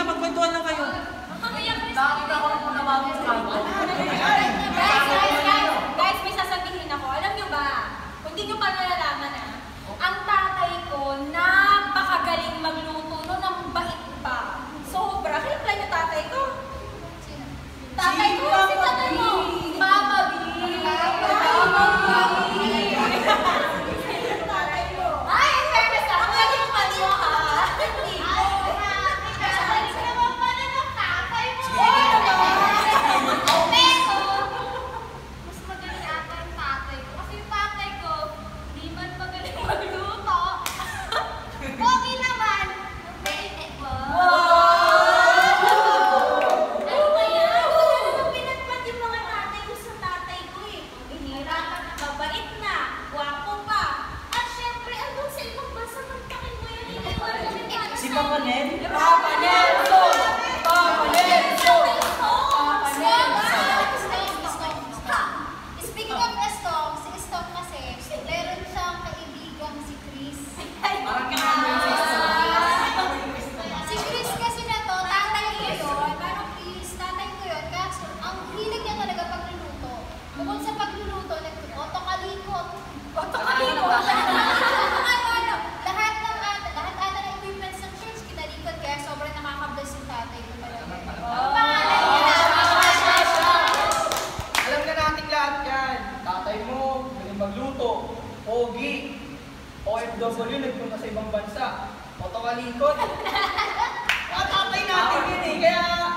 na, magkwentuhan lang kayo. Bakit ako na nabagong sa kanto? Guys, may sasabihin ako. Alam nyo ba, kung di nyo pa nalalaman ang tatay ko, napakagaling magluto no, ng bait pa. Sobra. Kilala niyo tatay ko? Tatay ko? Si tatay mo? Papa B. Tatay mo. Ay, in fairness ako. Ang galing pa niyo ha. Galing naman pala ng tatay mo. Pero, mas magaling ata yung tatay ko. Kasi yung tatay ko, hindi man magaling magluto. Okay naman. Mabait mo. Ano ba yan? Wala namang pinagpat yung mga tatay ko sa tatay ko eh. Bihira ka na, mabait na, gwapo pa. At syempre, andun sa ibang bansa, magtakin mo yan. Iniwan ka ng tatay. Si Papa Nel? Papa Nelson! Papa Nelson! Speaking of Estong, si Estong kasi, meron siyang kaibigan si Chris. Parang kinamay sa Si Chris kasi na to, tatay ko yun. Pero Chris, tatay ko yun. Kaso, ang hilig niya talaga pagluluto. Bukod sa pagluluto, nag-otokalikot. Otokalikot? Ano, lahat ata ng equipments ng church, kinalikot. Kaya sobrang nakaka-bless yung tatay ko talaga. Ang pangalan niya. Alam na natin lahat yan. Tatay mo, galing magluto. Pogi. OFW, nagpunta sa ibang bansa. Otokalikot. Tatay natin yun eh. Kaya